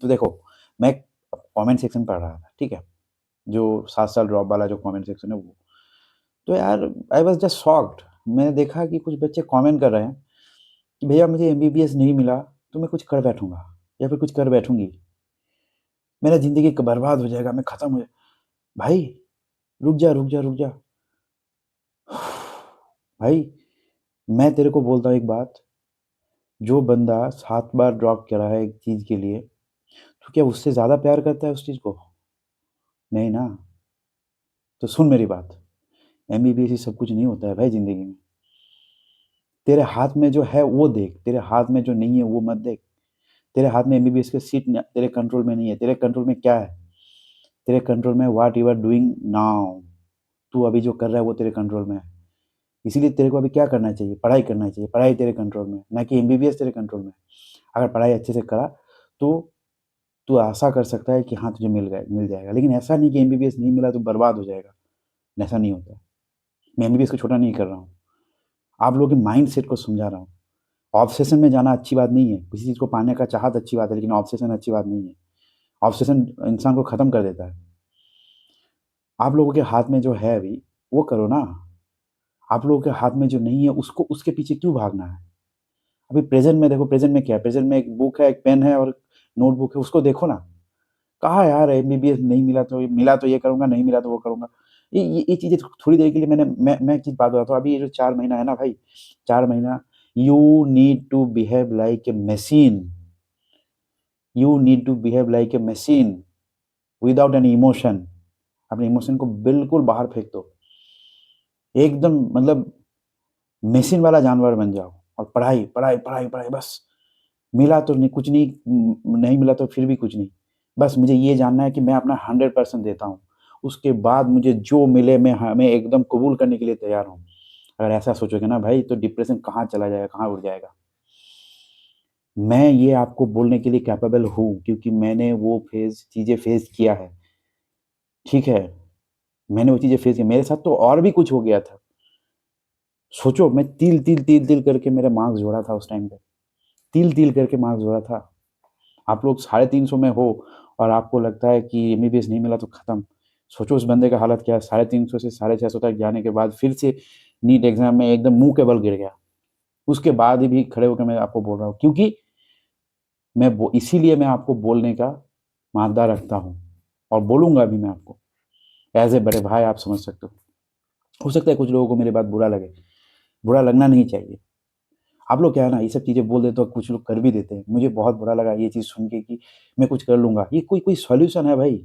तो देखो, मैं कमेंट सेक्शन पढ़ रहा था, ठीक है? जो 7 साल ड्रॉप वाला जो कमेंट सेक्शन है वो। तो यार आई वाज़ जस्ट शॉक्ड। मैंने देखा कि कुछ बच्चे कमेंट कर रहे हैं कि भैया मुझे एमबीबीएस नहीं मिला तो मैं कुछ कर बैठूँगा या फिर कुछ कर बैठूँगी। मेरा ज़िंदगी क बर्बाद हो जाएगा, मैं खत्म हो जाए भाई, रुक जा, रुक जा, रुक जा। भाई, मैं तेरे को बोलता हूँ एक बात, जो बंदा 7 बार ड्रॉप करा है एक चीज़ के लिए, तो क्या उससे ज़्यादा प्यार करता है उस चीज़ को? नहीं ना। तो सुन मेरी बात, एमबीबीएस ही सब कुछ नहीं होता है भाई ज़िंदगी में। तेरे हाथ में जो है वो देख, तेरे हाथ में जो नहीं है वो मत देख। तेरे हाथ में एमबीबीएस की सीट तेरे कंट्रोल में नहीं है। तेरे कंट्रोल में क्या है? तेरे कंट्रोल में what you are doing now. तू अभी जो कर रहा है वो तेरे कंट्रोल में है। इसीलिए तेरे को अभी क्या करना चाहिए? पढ़ाई करना चाहिए। पढ़ाई तेरे कंट्रोल में है, ना कि एमबीबीएस तेरे कंट्रोल में है। अगर पढ़ाई अच्छे से करा तो तू आशा कर सकता है कि हाँ तुझे मिल जाएगा। लेकिन ऐसा नहीं कि एमबीबीएस नहीं मिला तो बर्बाद हो जाएगा। ऐसा नहीं होता। मैं एमबीबीएस को छोटा नहीं कर रहा हूँ। आप लोगों के माइंड सेट को समझा रहा हूँ। ऑब्सेशन में जाना अच्छी बात नहीं है। किसी चीज़ को पाने का चाहत अच्छी बात है, लेकिन ऑब्सेशन अच्छी बात नहीं है। ऑब्सेशन इंसान को ख़त्म कर देता है। आप लोगों के हाथ में जो है अभी, वो करो ना। आप लोगों के हाथ में जो नहीं है, उसको उसके पीछे क्यों भागना है? अभी प्रेज़ेंट में देखो, प्रेज़ेंट में क्या है? प्रेज़ेंट में एक बुक है, एक पेन है और नोटबुक है, उसको देखो ना। कहाँ यार एमबीबीएस नहीं मिला तो मिला तो ये करूँगा, नहीं मिला तो वो करूँगा। ये चीज़ें थोड़ी देर के लिए मैं एक चीज़ बात बताता हूँ। अभी ये जो 4 महीना है ना भाई, 4 महीना you need to behave like a machine. You need to behave like a machine without any emotion. अपने इमोशन को बिल्कुल बाहर फेंक दो। एकदम मतलब मशीन वाला जानवर बन जाओ और पढ़ाई, पढ़ाई, पढ़ाई, पढ़ाई बस। मिला तो नहीं कुछ नहीं, नहीं मिला तो फिर भी कुछ नहीं। बस मुझे ये जानना है कि मैं अपना 100% देता हूँ। उसके बाद मुझे जो मिले मैं एकदम कबूल करने के लिए तैयार हूँ। अगर ऐसा सोचोगे ना भाई तो डिप्रेशन कहाँ चला जाएगा, कहाँ उड़ जाएगा। मैं ये आपको बोलने के लिए कैपेबल हूँ क्योंकि मैंने वो चीज़ें फेस किया है, ठीक है? मैंने वो चीज़ें फेस की। मेरे साथ तो और भी कुछ हो गया था। सोचो मैं तिल-तिल करके मेरा मार्क्स जोड़ा था उस टाइम पे। तिल-तिल करके मार्क्स जोड़ा था। आप लोग 350 में हो और आपको लगता है कि एमबीबीएस नहीं मिला तो खत्म। सोचो उस बंदे का हालत क्या है, 350 से 650 तक जाने के बाद फिर से नीट एग्ज़ाम में एकदम मुँह के बल गिर गया। उसके बाद भी खड़े होके मैं आपको बोल रहा हूँ क्योंकि इसीलिए मैं आपको बोलने का मादा रखता हूँ और बोलूँगा भी मैं आपको। एज़ ए बड़े भाई आप समझ सकते हो। हो सकता है कुछ लोगों को मेरी बात बुरा लगे, बुरा लगना नहीं चाहिए। आप लोग क्या है ना, ये सब चीज़ें बोल देते हो, कुछ लोग कर भी देते हैं। मुझे बहुत बुरा लगा ये चीज़ सुन के कि मैं कुछ कर लूँगा। ये कोई कोई सॉल्यूशन है भाई?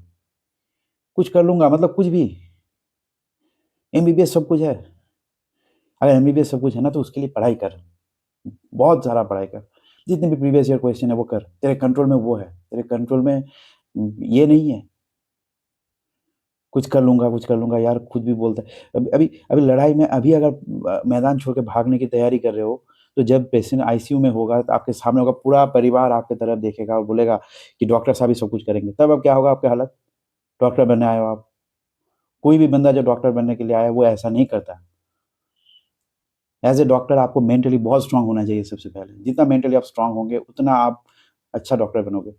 कुछ कर लूँगा मतलब कुछ भी? एमबीबीएस सब कुछ है? अगर एमबीबीएस सब कुछ है ना तो उसके लिए पढ़ाई कर, बहुत सारा पढ़ाई कर। जितने भी प्रीवियस ईयर क्वेश्चन है वो कर, तेरे कंट्रोल में वो है। तेरे कंट्रोल में ये नहीं है, कुछ कर लूँगा यार खुद भी बोलता है। अभी लड़ाई में अभी अगर मैदान छोड़ के भागने की तैयारी कर रहे हो, तो जब पेशेंट आईसीयू में होगा तो आपके सामने होगा, पूरा परिवार आपकी तरफ देखेगा और बोलेगा कि डॉक्टर साहब ही सब कुछ करेंगे। तब अब क्या होगा आपकी हालत? डॉक्टर बनने आए हो आप। कोई भी बंदा जो डॉक्टर बनने के लिए आया है वो ऐसा नहीं करता। एज़ ए डॉक्टर आपको मेंटली बहुत स्ट्रांग होना चाहिए सबसे पहले। जितना मेंटली आप स्ट्रांग होंगे उतना आप अच्छा डॉक्टर बनोगे।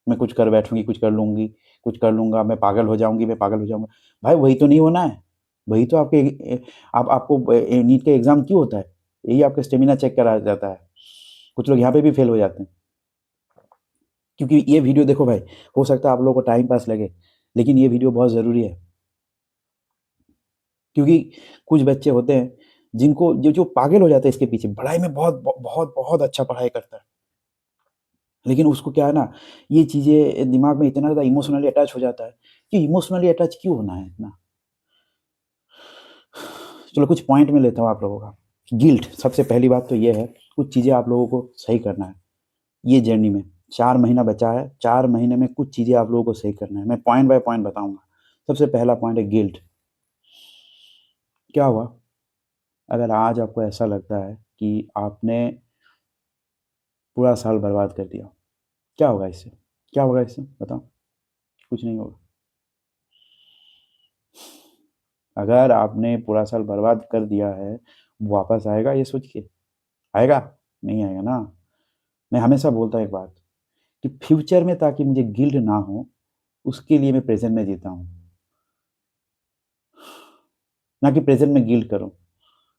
मैं कुछ कर बैठूँगी, कुछ कर लूँगी, कुछ कर लूँगा, मैं पागल हो जाऊँगी, मैं पागल हो जाऊँगा। भाई वही तो नहीं होना है। वही तो आपके आपको नीट का एग्ज़ाम क्यों होता है? यही आपका स्टेमिना चेक करा जाता है। कुछ लोग यहाँ पे भी फेल हो जाते हैं। क्योंकि ये वीडियो देखो भाई, हो सकता है आप लोगों को टाइम पास लगे, लेकिन ये वीडियो बहुत ज़रूरी है। क्योंकि कुछ बच्चे होते हैं जिनको जो पागल हो जाते हैं इसके पीछे, पढ़ाई में बहुत अच्छा पढ़ाई करता है। लेकिन उसको क्या है ना, ये चीज़ें दिमाग में इतना ज़्यादा इमोशनली अटैच हो जाता है कि इमोशनली अटैच क्यों होना है इतना? चलो कुछ पॉइंट में लेता हूँ आप लोगों का। गिल्ट, सबसे पहली बात तो ये है, कुछ चीज़ें आप लोगों को सही करना है। ये जर्नी में 4 महीना बचा है, 4 महीने में कुछ चीज़ें आप लोगों को सही करना है। मैं पॉइंट बाय पॉइंट बताऊँगा। सबसे पहला पॉइंट है गिल्ट। क्या हुआ? अगर आज आपको ऐसा लगता है कि आपने पूरा साल बर्बाद कर दिया, क्या होगा इससे? क्या होगा इससे? बताओ? कुछ नहीं होगा। अगर आपने पूरा साल बर्बाद कर दिया है, वापस आएगा ये सोच के? आएगा? नहीं आएगा ना। मैं हमेशा बोलता हूँ एक बात कि फ्यूचर में ताकि मुझे गिल्ट ना हो, उसके लिए मैं प्रेज़ेंट में जीता हूँ। ना कि प्रेज़ेंट में गिल्ट करूँ।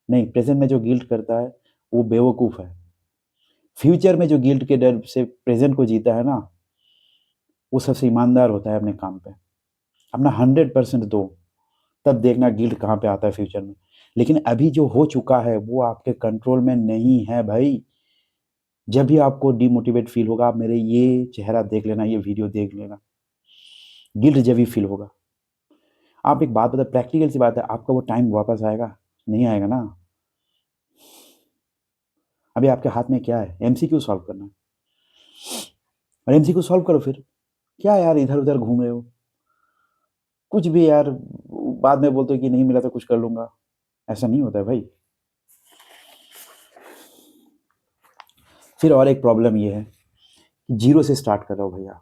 नहीं, प्रेज़ेंट में जो गिल्ट करता है, वो बेवकूफ़ है। फ्यूचर में जो गिल्ट के डर से प्रेज़ेंट को जीता है ना, वो सबसे ईमानदार होता है अपने काम पे। अपना 100% दो, तब देखना गिल्ट कहाँ पे आता है फ्यूचर में। लेकिन अभी जो हो चुका है, वो आपके कंट्रोल में नहीं है भाई। जब भी आपको डिमोटिवेट फ़ील होगा, आप मेरे ये चेहरा देख लेना, ये वीडियो देख लेना। गिल्ट जब भी फ़ील होगा। आप एक बात बताओ, प्रैक्टिकल सी बात है, आपका वो टाइम वापस आएगा? नहीं आएगा ना। अभी आपके हाथ में क्या है? एमसीक्यू सॉल्व करना है। और एमसीक्यू सॉल्व करो फिर। क्या यार इधर-उधर घूम रहे हो? कुछ भी यार, बाद में बोलते हो कि नहीं मिला तो कुछ कर लूँगा। ऐसा नहीं होता है भाई। फिर और एक प्रॉब्लम ये है कि ज़ीरो से स्टार्ट कर रहे हो भैया।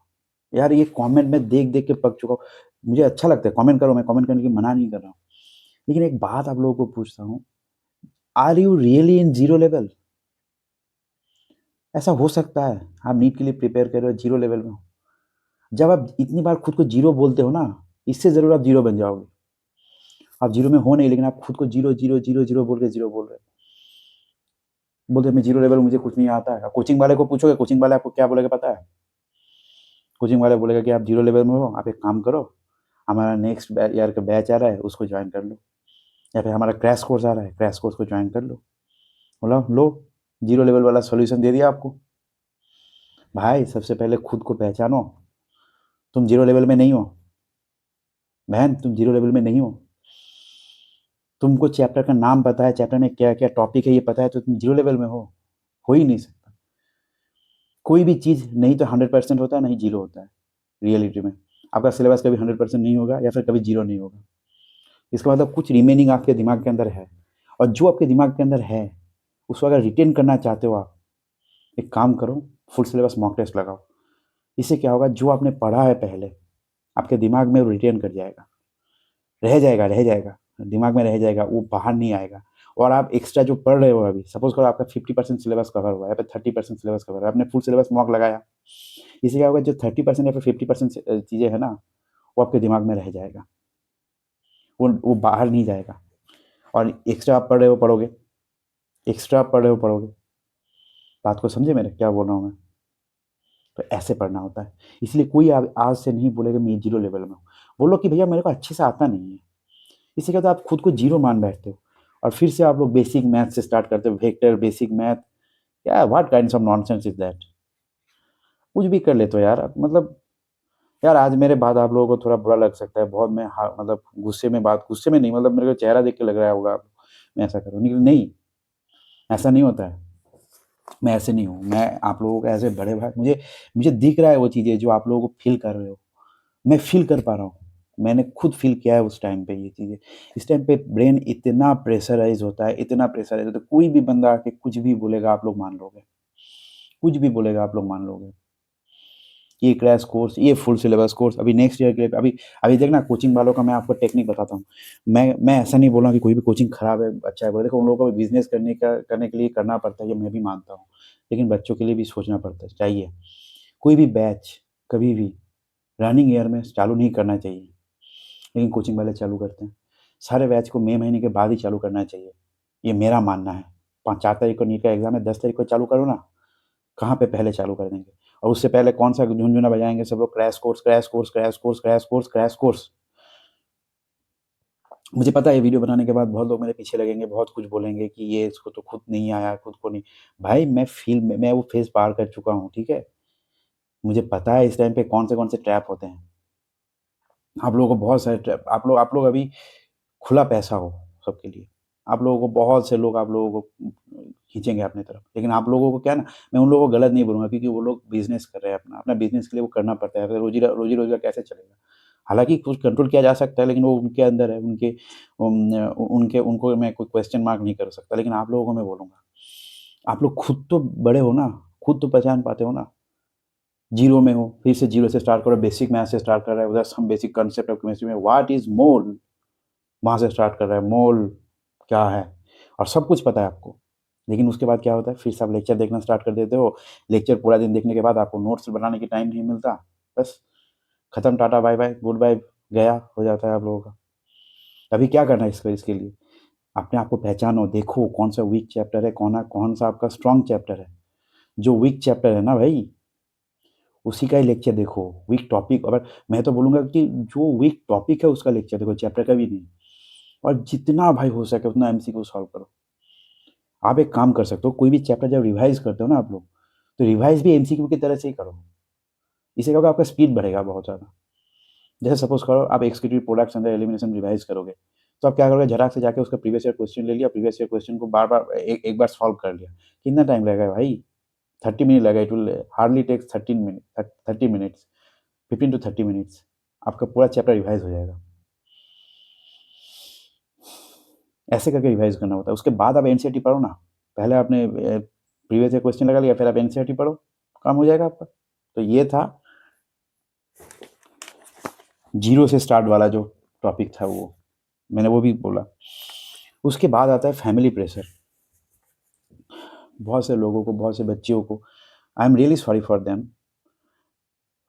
यार ये कमेंट मैं देख-देख के पक चुका हूँ। मुझे अच्छा लगता है, कमेंट करो, मैं कमेंट करने की मना नहीं कर रहा हूँ। लेकिन एक बात आप लोगों को पूछता हूँ, are you really in zero level? ऐसा हो सकता है, आप नीट के लिए प्रिपेयर कर रहे हो, ज़ीरो लेवल में हो। जब आप इतनी बार खुद को ज़ीरो बोलते हो ना, इससे ज़रूर आप ज़ीरो बन जाओगे। आप ज़ीरो में हो नहीं, लेकिन आप खुद को ज़ीरो, ज़ीरो, ज़ीरो, ज़ीरो बोल के ज़ीरो बोल रहे हो। बोलते हैं मैं ज़ीरो लेवल, मुझे कुछ नहीं आता है। कोचिंग वाले को पूछोगे, कोचिंग वाला आपको क्या बोलेगा पता है? कोचिंग वाला बोलेगा कि आप ज़ीरो लेवल में हो, आप एक काम करो, हमारा नेक्स्ट ईयर का बैच आ रहा है, उसको जॉइन कर लो। या फिर हमारा क्रैश कोर्स आ रहा है, क्रैश कोर्स को जॉइन कर लो। बोला लो, ज़ीरो लेवल वाला सॉल्यूशन दे दिया आपको। भाई सबसे पहले खुद को पहचानो, तुम ज़ीरो लेवल में नहीं हो। बहन तुम ज़ीरो लेवल में नहीं हो। तुमको चैप्टर का नाम पता है, चैप्टर में क्या-क्या टॉपिक है ये पता है, तो तुम ज़ीरो लेवल में हो ही नहीं सकता। कोई भी चीज़ नहीं तो 100% होता है, नहीं ज़ीरो होता है रियलिटी में। आपका सिलेबस कभी 100% नहीं होगा या फिर कभी ज़ीरो नहीं होगा। इसका मतलब कुछ रिमेनिंग आपके दिमाग के अंदर है, और जो आपके दिमाग के अंदर है, उसको अगर रिटेन करना चाहते हो आप, एक काम करो, फुल सिलेबस मॉक टेस्ट लगाओ। इससे क्या होगा, जो आपने पढ़ा है पहले, आपके दिमाग में वो रिटेन कर जाएगा। रह जाएगा, दिमाग में रह जाएगा, वो बाहर नहीं आएगा। और आप एक्स्ट्रा जो पढ़ रहे हो अभी, सपोज़ करो आपका 50% सिलेबस कवर हुआ है या फिर 30% सिलेबस कवर है, आपने फुल सिलेबस मॉक लगाया। इससे क्या होगा, जो 30% या फिर 50% चीज़ें हैं ना, वो आपके दिमाग में रह जाएगा। वो बाहर नहीं जाएगा। और एक्स्ट्रा आप पढ़ रहे हो, पढ़ोगे, एक्स्ट्रा आप पढ़ रहे हो, पढ़ोगे। बात को समझे मेरे, क्या बोल रहा हूँ मैं? तो ऐसे पढ़ना होता है। इसलिए कोई आज से नहीं बोलेगा मैं ज़ीरो लेवल में हूँ। बोलो कि भैया मेरे को अच्छे से आता नहीं है। इससे क्या होता है, आप खुद को ज़ीरो मान बैठते हो और फिर से आप लोग बेसिक मैथ से स्टार्ट करते हो, वेक्टर, बेसिक मैथ, क्या what kinds of nonsense is that? कुछ भी कर लेते हो यार आप, मतलब यार आज मेरे बाद आप लोगों को थोड़ा बुरा लग सकता है, बहुत मैं मतलब गुस्से में नहीं, मतलब मेरे को चेहरा देख के लग रहा होगा मैं ऐसा करूँ, लेकिन नहीं, ऐसा नहीं होता है। मैं ऐसे नहीं हूँ, मैं आप लोगों का ऐसे बड़े भाई, मुझे मुझे दिख रहा है वो चीज़ें जो आप लोगों को फ़ील कर रहे हो, मैं फ़ील कर पा रहा हूँ। मैंने खुद फ़ील किया है उस टाइम पे ये चीज़ें। इस टाइम पे ब्रेन इतना प्रेशराइज़ होता है, इतना प्रेशराइज़ होता है, कोई भी बंदा आके कुछ भी बोलेगा आप लोग मान लोगे। कुछ भी बोलेगा आप लोग मान लोगे। ये क्रैश कोर्स, ये फुल सिलेबस कोर्स, अभी नेक्स्ट ईयर के लिए अभी अभी देखना कोचिंग वालों का मैं आपको टेक्निक बताता हूँ। मैं ऐसा नहीं बोल रहा कि कोई भी कोचिंग खराब है, अच्छा है, बोले देखो उन लोगों को भी बिज़नेस करने के लिए करना पड़ता है, ये मैं भी मानता हूँ। लेकिन बच्चों के लिए भी सोचना पड़ता है, चाहिए। कोई भी बैच कभी भी रनिंग ईयर में चालू नहीं करना चाहिए, लेकिन कोचिंग वाले चालू करते हैं। सारे बैच को मई महीने के बाद ही चालू करना चाहिए, ये मेरा मानना है। 4 तारीख को नीट का एग्ज़ाम है, 10 तारीख को चालू करो ना, कहाँ पे पहले चालू कर देंगे? और उससे पहले कौन-सा झुनझुना बजाएँगे सब लोग, crash course, crash course, crash course, crash course, crash course. मुझे पता है ये वीडियो बनाने के बाद बहुत लोग मेरे पीछे लगेंगे, बहुत कुछ बोलेंगे कि ये इसको तो खुद नहीं आया, खुद को नहीं। भाई मैं वो फ़ेज़ पार कर चुका हूँ, ठीक है? मुझे पता है इस टाइम पे कौन से ट्रैप होते हैं। आप लोगों को बहुत सारे ट्रैप, आप लोग अभी खुला पैसा हो सबके लिए। आप लोगों को बहुत से लोग आप लोगों को खींचेंगे अपनी तरफ। लेकिन आप लोगों को क्या है ना, मैं उन लोगों को गलत नहीं बोलूँगा क्योंकि वो लोग बिज़नेस कर रहे हैं अपना। अपना बिज़नेस के लिए वो करना पड़ता है, फिर रोज़ी-रोज़गार कैसे चलेगा? हालाँकि कुछ कंट्रोल किया जा सकता है, लेकिन वो उनके अंदर है, उनको मैं कोई क्वेश्चन मार्क नहीं कर सकता। लेकिन आप लोगों को मैं बोलूँगा, आप लोग खुद तो बड़े हो ना, खुद तो पहचान पाते हो ना। ज़ीरो में हो, फिर से ज़ीरो से स्टार्ट करो, बेसिक मैथ से स्टार्ट कर रहा है, उधर some basic concept of chemistry में व्हाट इज़ मोल? वहाँ से स्टार्ट कर रहा है, मोल क्या है? और सब कुछ पता है आपको। लेकिन उसके बाद क्या होता है, फिर से आप लेक्चर देखना स्टार्ट कर देते हो। लेक्चर पूरा दिन देखने के बाद आपको नोट्स बनाने की टाइम नहीं मिलता। बस खत्म, tata bye bye good bye, गया हो जाता है आप लोगों का। अभी क्या करना है इसके लिए, अपने आप को पहचानो, देखो कौन सा वीक चैप्टर है, कौन सा आपका स्ट्रॉन्ग चैप्टर है। जो वीक चैप्टर है ना भाई, उसी का ही लेक्चर देखो। वीक टॉपिक, और मैं तो बोलूँगा कि जो वीक टॉपिक है उसका लेक्चर देखो, चैप्टर का भी नहीं। और जितना भाई हो सके उतना एमसीक्यू सॉल्व करो। आप एक काम कर सकते हो, कोई भी चैप्टर जब रिवाइज करते हो ना आप लोग, तो रिवाइज भी एमसीक्यू की तरह से ही करो। इससे क्या होगा, आपका स्पीड बढ़ेगा बहुत ज़्यादा। जैसे सपोज करो आप executive products under elimination revise करोगे, तो आप क्या करोगे, झटाक से जाके उसका प्रीवियस ईयर क्वेश्चन ले लिया, प्रीवियस ईयर क्वेश्चन को बार बार एक बार सॉल्व कर लिया। कितना टाइम लगेगा भाई, 30 मिनट लगेगा। It will hardly takes 13 minute, 30 minutes, 15 to 30 minutes, आपका पूरा चैप्टर रिवाइज हो जाएगा। ऐसे करके रिवाइज करना होता है। उसके बाद आप एनसीईआरटी पढ़ो ना। पहले आपने प्रीवियस ईयर क्वेश्चन लगा लिया, फिर आप एनसीईआरटी पढ़ो, काम हो जाएगा आपका। तो ये था जीरो से स्टार्ट वाला जो टॉपिक था, वो मैंने वो भी बोला। उसके बाद आता है फैमिली प्रेशर। बहुत से लोगों को, बहुत से बच्चियों को, I am really sorry for them,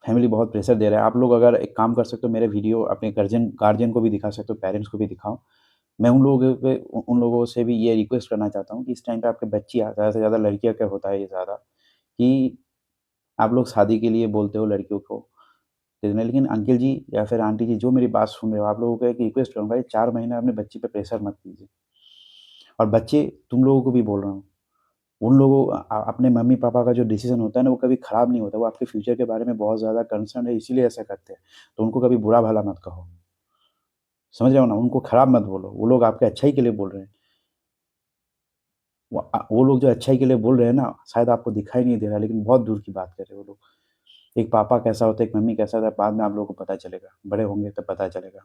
family बहुत प्रेशर दे रहा है। आप लोग अगर एक काम कर सकते हो, मेरे वीडियो अपने गार्जियन को भी दिखा सकते हो, पेरेंट्स को भी दिखाओ। मैं उन लोगों से भी ये रिक्वेस्ट करना चाहता हूँ कि इस टाइम पे आपके बच्चियाँ, ज़्यादा से ज़्यादा लड़कियाँ का होता है ये ज़्यादा, कि आप लोग शादी के लिए बोलते हो लड़कियों को, लेकिन अंकल जी या फिर आंटी जी जो मेरी बात सुन रहे हो, आप लोगों को एक रिक्वेस्ट करूँगा, ये 4 महीने अपने बच्ची पे प्रेशर मत कीजिए। और बच्चे, तुम लोगों को भी बोल रहा हूँ, उन लोगों अपने मम्मी पापा का जो डिसीजन होता है ना, वो कभी खराब नहीं होता। वो आपके फ्यूचर के बारे में बहुत ज़्यादा कंसर्न है, इसीलिए ऐसा करते हैं। तो उनको कभी बुरा भला मत कहो, समझ रहे हो ना, उनको खराब मत बोलो। वो लोग आपके अच्छाई के लिए बोल रहे हैं। वो लोग जो अच्छाई के लिए बोल रहे हैं ना, शायद आपको दिखाई नहीं दे रहा, लेकिन बहुत दूर की बात कर रहे हैं वो लोग। एक पापा कैसा होता है, एक मम्मी कैसा होता है, बाद में आप लोगों को पता चलेगा, बड़े होंगे तब पता चलेगा।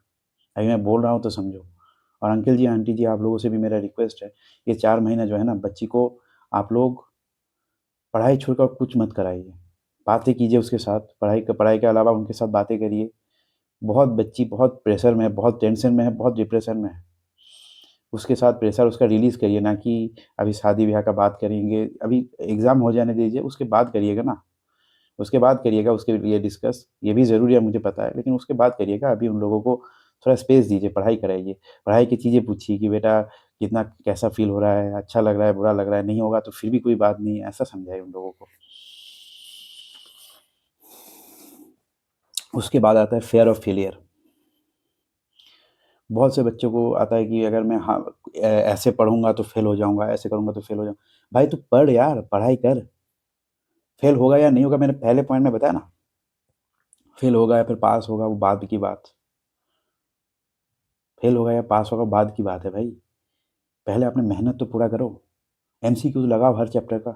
अभी मैं बोल रहा हूँ तो समझो। और अंकल जी आंटी जी, आप लोगों से भी मेरा रिक्वेस्ट है, ये 4 महीना जो है ना, बच्ची को आप लोग पढ़ाई छोड़कर कुछ मत कराइए। बातें कीजिए उसके साथ, पढ़ाई के अलावा उनके साथ बातें करिए। बहुत बच्ची बहुत प्रेशर में है, बहुत टेंशन में है, बहुत डिप्रेशन में है। उसके साथ प्रेशर उसका रिलीज़ करिए, ना कि अभी शादी-ब्याह का बात करेंगे। अभी एग्ज़ाम हो जाने दीजिए, उसके बाद करिएगा ना। उसके बाद करिएगा उसके लिए डिस्कस, ये भी ज़रूरी है मुझे पता है, लेकिन उसके बाद करिएगा। अभी उन लोगों को थोड़ा स्पेस दीजिए, पढ़ाई कराइए। पढ़ाई की चीज़ें पूछिए कि बेटा कितना कैसा फ़ील हो रहा है, अच्छा लग रहा है, बुरा लग रहा है, नहीं होगा तो फिर भी कोई बात नहीं है, ऐसा समझाइए उन लोगों को। उसके बाद आता है फ़ियर ऑफ फेलियर। बहुत से बच्चों को आता है कि अगर मैं ऐसे पढ़ूँगा तो फ़ेल हो जाऊँगा, ऐसे करूँगा तो फ़ेल हो जाऊँगा। भाई तू पढ़ यार, पढ़ाई कर। फ़ेल होगा या नहीं होगा, मैंने पहले पॉइंट में बताया ना। फ़ेल होगा या फिर पास होगा, वो बाद की बात। फ़ेल होगा या पास होगा, बाद की बात है भाई। पहले अपने मेहनत तो पूरा करो। एमसीक्यूज़ लगाओ हर चैप्टर का।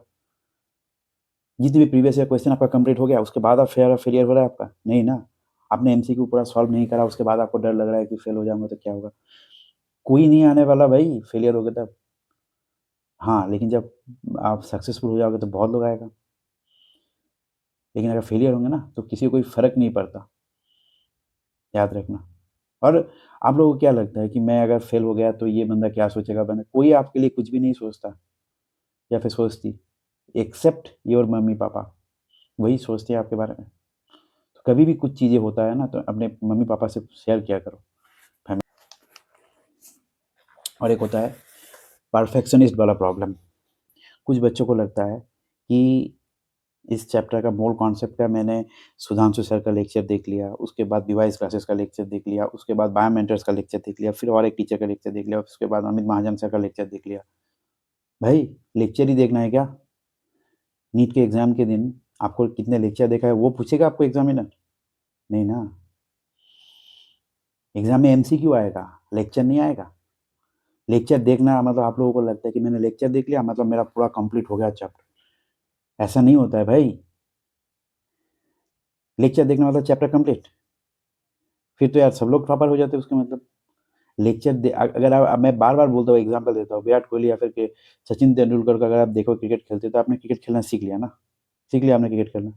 जितने भी प्रीवियस ईयर क्वेश्चन आपका कंप्लीट हो गया, उसके बाद आप फ़ियर ऑफ फेलियर हो रहा है आपका? नहीं ना। आपने एमसीक्यू पूरा सॉल्व नहीं करा, उसके बाद आपको डर लग रहा है कि फ़ेल हो जाऊँगा तो क्या होगा? कोई नहीं आने वाला भाई, फेलियर हो गया तब। हाँ, लेकिन जब आप सक्सेसफुल हो जाओगे तो बहुत लोग आएगा। लेकिन अगर फेलियर होंगे ना, तो किसी को कोई फ़र्क नहीं पड़ता, याद रखना। और आप लोगों को क्या लगता है कि मैं अगर फेल हो गया तो ये बंदा क्या सोचेगा? बंदा कोई आपके लिए कुछ भी नहीं सोचता या फिर सोचती, एक्सेप्ट योर मम्मी-पापा, वही सोचते हैं आपके बारे में। तो कभी भी कुछ चीज़ें होता है ना, तो अपने मम्मी-पापा से शेयर किया करो। फैमिली। और एक होता है परफेक्शनिस्ट वाला प्रॉब्लम। कुछ बच्चों को लगता है कि इस चैप्टर का मूल कॉन्सेप्ट का मैंने सुधांशु सर का लेक्चर देख लिया, उसके बाद डिवाइस क्लासेस का लेक्चर देख लिया, उसके बाद बायोमेंटर्स का लेक्चर देख लिया, फिर और एक टीचर का लेक्चर देख लिया, उसके बाद अमित महाजन सर का लेक्चर देख लिया। भाई लेक्चर ही देखना है क्या? नीट के एग्ज़ाम के दिन आपको कितने लेक्चर देखा है वो पूछेगा आपको एग्ज़ामिनर? नहीं ना। एग्ज़ाम में एमसीक्यू आएगा, लेक्चर नहीं आएगा। लेक्चर देखना मतलब आप लोगों को लगता है कि मैंने लेक्चर देख लिया मतलब मेरा पूरा कंप्लीट हो गया चैप्टर। ऐसा नहीं होता है भाई। लेक्चर देखना मतलब चैप्टर कंप्लीट? फिर तो यार सब लोग टॉपर हो जाते हैं उसका मतलब। अगर आप, मैं बार-बार बोलता हूँ, एग्ज़ाम्पल देता हूँ, विराट कोहली या फिर के सचिन तेंदुलकर का अगर आप देखो क्रिकेट खेलते तो आपने क्रिकेट खेलना सीख लिया ना? सीख लिया आपने क्रिकेट खेलना।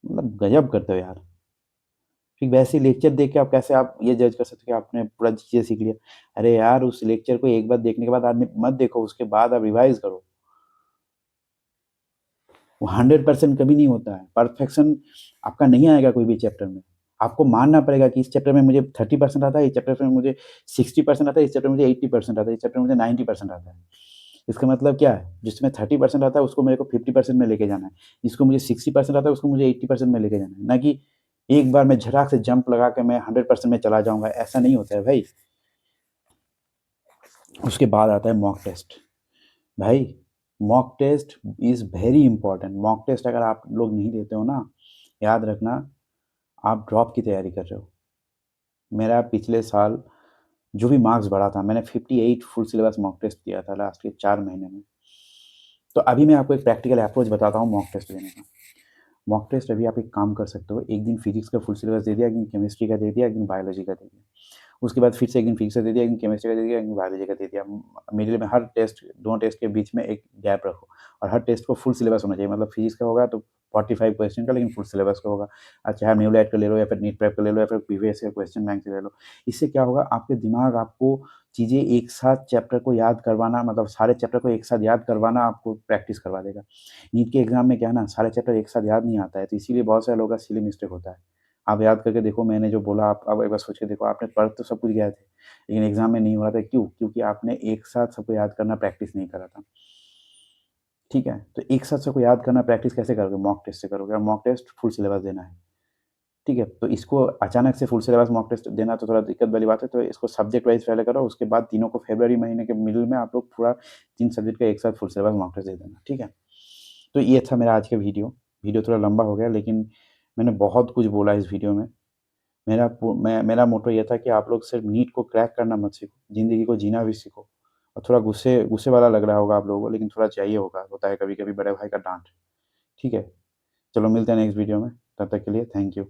मतलब गज़ब करते हो यार। फिर वैसे ही लेक्चर देख के आप कैसे आप ये जज कर सकते हो कि आपने पूरा चीज़ें सीख लिया। अरे यार, उस लेक्चर को एक बार देखने के बाद आदमी मत देखो, उसके बाद आप रिवाइज़ करो। वो 100% कभी नहीं होता है। परफेक्शन आपका नहीं आएगा कोई भी चैप्टर में। आपको मानना पड़ेगा कि इस चैप्टर में मुझे 30% आता है, इस चैप्टर में मुझे 60% आता है, इस चैप्टर में मुझे 80% आता है, इस चैप्टर में मुझे 90% आता है। इसका मतलब क्या है? जिसमें 30% आता है उसको मेरे को 50% में लेके जाना है। जिसको मुझे 60% आता है उसको मुझे 80% में लेके जाना है। ना कि एक बार मैं झटाक से जंप लगा के मैं 100% में चला जाऊँगा, ऐसा नहीं होता है भाई। उसके बाद आता है मॉक टेस्ट। भाई, mock test is very important. Mock test अगर आप लोग नहीं देते हो ना, याद रखना आप ड्रॉप की तैयारी कर रहे हो। मेरा पिछले साल जो भी मार्क्स बढ़ा था, मैंने 58 फुल सिलेबस मॉक टेस्ट दिया था लास्ट के 4 महीने में। तो अभी मैं आपको एक प्रैक्टिकल अप्रोच बताता हूँ मॉक टेस्ट देने का। मॉक टेस्ट अभी आप एक काम कर सकते हो, एक दिन फिजिक्स का फुल सिलेबस दे दिया, एक दिन केमिस्ट्री का दे दिया, एक दिन बायोलॉजी का दे दिया। उसके बाद फिर से एक दिन फिजिक्स का दे दिया, एक दिन केमिस्ट्री का दे दिया, एक दिन बायोलॉजी का दे दिया। मिडिल में हर टेस्ट, दोनों टेस्ट के बीच में एक गैप रखो, और हर टेस्ट को फुल सिलेबस होना चाहिए। मतलब फिजिक्स का होगा तो 45 क्वेश्चन का, लेकिन फुल सिलेबस का होगा। चाहे आप न्यूलाइट का ले लो, या फिर नीट प्रेप का ले लो, या फिर प्रीवियस ईयर क्वेश्चन बैंक से ले लो। इससे क्या होगा, आपके दिमाग आपको चीज़ें एक साथ चैप्टर को याद करवाना, मतलब सारे चैप्टर को एक साथ याद करवाना आपको प्रैक्टिस करवा देगा। नीट के एग्ज़ाम में क्या है ना, सारे चैप्टर एक साथ याद नहीं आता है, तो इसीलिए बहुत सारे लोगों का सिली मिस्टेक होता है। आप याद करके देखो, मैंने जो बोला आप अब एक बार सोच के देखो, आपने पढ़ तो सब कुछ गए थे, लेकिन एग्ज़ाम में नहीं हो रहा था, क्यों? क्योंकि आपने एक साथ सबको याद करना प्रैक्टिस नहीं करा था। ठीक है? तो एक साथ सबको याद करना प्रैक्टिस कैसे करोगे? मॉक टेस्ट से करोगे, और मॉक टेस्ट फुल सिलेबस देना है। ठीक है? तो इसको अचानक से फुल सिलेबस मॉक टेस्ट देना तो थोड़ा दिक्कत वाली बात है, तो इसको सब्जेक्ट वाइज़ पहले करो, उसके बाद तीनों को फरवरी महीने के मिडल में आप लोग पूरा 3 सब्जेक्ट का एक साथ फुल सिलेबस मॉक टेस्ट दे देना, ठीक है? तो ये था मेरा आज का वीडियो। वीडियो थोड़ा लंबा हो गया, लेकिन मैंने बहुत कुछ बोला इस वीडियो में। मेरा मोटो ये था कि आप लोग सिर्फ़ नीट को क्रैक करना मत सीखो, ज़िंदगी को जीना भी सीखो। और थोड़ा गुस्से गुस्से वाला लग रहा होगा आप लोगों को, लेकिन थोड़ा चाहिए होगा, होता है कभी-कभी बड़े भाई का डाँट। ठीक है? चलो मिलते हैं नेक्स्ट वीडियो में, तब तक के लिए थैंक यू।